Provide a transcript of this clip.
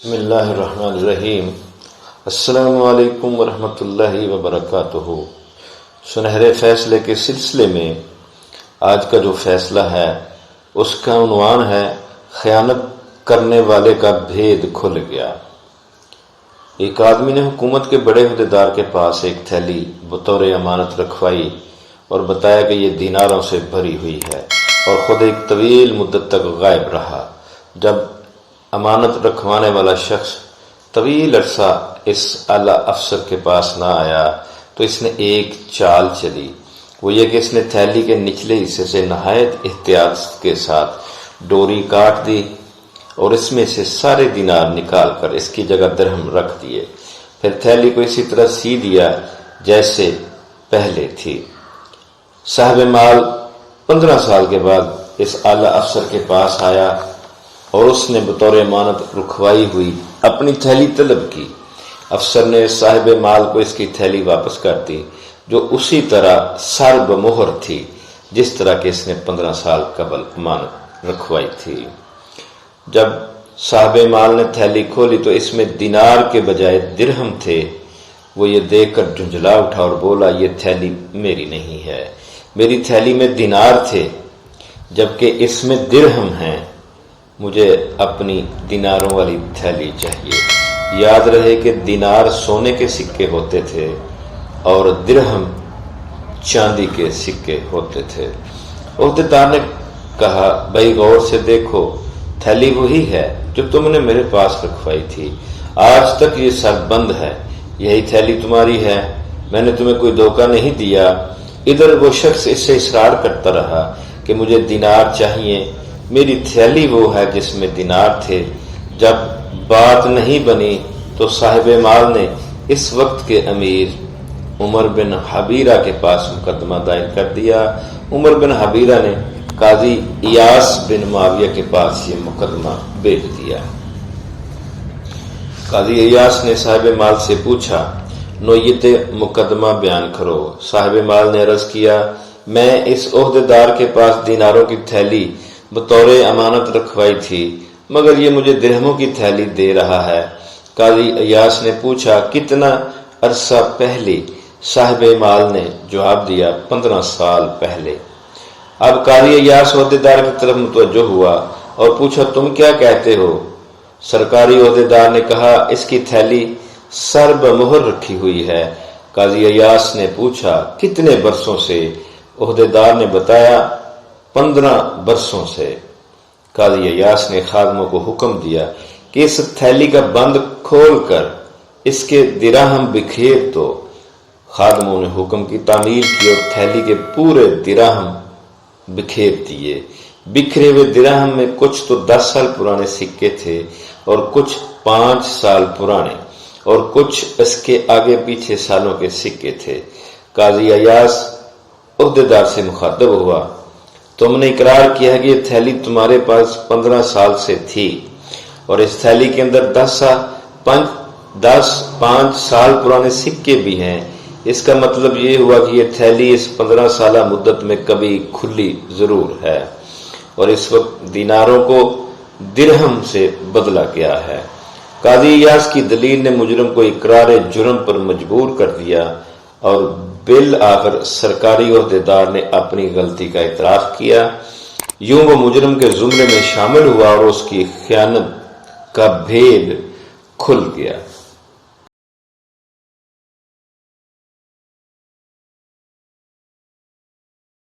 بسم اللہ الرحمن الرحیم۔ السلام علیکم ورحمۃ اللہ وبرکاتہ۔ سنہرے فیصلے کے سلسلے میں آج کا جو فیصلہ ہے اس کا عنوان ہے خیانت کرنے والے کا بھید کھل گیا۔ ایک آدمی نے حکومت کے بڑے عہدیدار کے پاس ایک تھیلی بطور امانت رکھوائی اور بتایا کہ یہ دیناروں سے بھری ہوئی ہے، اور خود ایک طویل مدت تک غائب رہا۔ جب امانت رکھوانے والا شخص طویل عرصہ اس اعلی افسر کے پاس نہ آیا تو اس نے ایک چال چلی، وہ یہ کہ اس نے تھیلی کے نچلے حصے سے نہایت احتیاط کے ساتھ ڈوری کاٹ دی اور اس میں سے سارے دینار نکال کر اس کی جگہ درہم رکھ دیے، پھر تھیلی کو اسی طرح سی دیا جیسے پہلے تھی۔ صاحب مال 15 سال کے بعد اس اعلی افسر کے پاس آیا اور اس نے بطور امانت رکھوائی ہوئی اپنی تھیلی طلب کی۔ افسر نے صاحب مال کو اس کی تھیلی واپس کر دی، جو اسی طرح سر بمہر تھی جس طرح کہ اس نے 15 سال قبل امانت رکھوائی تھی۔ جب صاحب مال نے تھیلی کھولی تو اس میں دینار کے بجائے درہم تھے۔ وہ یہ دیکھ کر جھنجھلا اٹھا اور بولا، یہ تھیلی میری نہیں ہے، میری تھیلی میں دینار تھے جبکہ اس میں درہم ہیں، مجھے اپنی دیناروں والی تھیلی چاہیے۔ یاد رہے کہ دینار سونے کے سکے ہوتے تھے اور درہم چاندی کے سکے ہوتے تھے۔ عہدیدار نے کہا، بھائی غور سے دیکھو، تھیلی وہی ہے جو تم نے میرے پاس رکھوائی تھی، آج تک یہ سر بند ہے، یہی تھیلی تمہاری ہے، میں نے تمہیں کوئی دھوکہ نہیں دیا۔ ادھر وہ شخص اس سے اصرار کرتا رہا کہ مجھے دینار چاہیے، میری تھیلی وہ ہے جس میں دینار تھے۔ جب بات نہیں بنی تو صاحب مال نے اس وقت کے امیر عمر بن حبیرہ کے پاس مقدمہ دائر کر دیا۔ عمر بن حبیرہ نے قاضی ایاس بن معاویہ کے پاس یہ مقدمہ بھیج دیا۔ قاضی ایاس نے صاحب مال سے پوچھا، نوعیت مقدمہ بیان کرو۔ صاحب مال نے عرض کیا، میں اس عہدیدار کے پاس دیناروں کی تھیلی بطور امانت رکھوائی تھی، مگر یہ مجھے درہموں کی تھیلی دے رہا ہے۔ قاضی ایاس نے پوچھا، کتنا عرصہ پہلے؟ صاحب مال نے جواب دیا، 15 سال پہلے۔ اب قاضی ایاس عہدیدار کی طرف متوجہ ہوا اور پوچھا، تم کیا کہتے ہو؟ سرکاری عہدیدار نے کہا، اس کی تھیلی سر بمہر رکھی ہوئی ہے۔ قاضی ایاس نے پوچھا، کتنے برسوں سے؟ عہدیدار نے بتایا، 15 برسوں سے۔ قاضی ایاس نے خادموں کو حکم دیا کہ اس تھیلی کا بند کھول کر اس کے دراہم بکھیر دو۔ خادموں نے حکم کی تعمیل کی اور تھیلی کے پورے دراہم بکھیر دیے۔ بکھرے ہوئے دراہم میں کچھ تو 10 سال پرانے سکے تھے اور کچھ 5 سال پرانے، اور کچھ اس کے آگے پیچھے سالوں کے سکے تھے۔ قاضی ایاس عہدیدار سے مخاطب ہوا، تم نے اقرار کیا ہے کہ یہ تھیلی تمہارے پاس 15 سال سے تھی، اور اس تھیلی کے اندر 5 سال پرانے سکے بھی ہیں۔ اس کا مطلب یہ ہوا کہ یہ تھیلی اس 15 سالہ مدت میں کبھی کھلی ضرور ہے، اور اس وقت دیناروں کو درہم سے بدلا گیا ہے۔ قاضی ایاس کی دلیل نے مجرم کو اقرار جرم پر مجبور کر دیا، اور بالآخر سرکاری عہدیدار نے اپنی غلطی کا اعتراف کیا۔ یوں وہ مجرم کے زمرے میں شامل ہوا اور اس کی خیانت کا بھید کھل گیا۔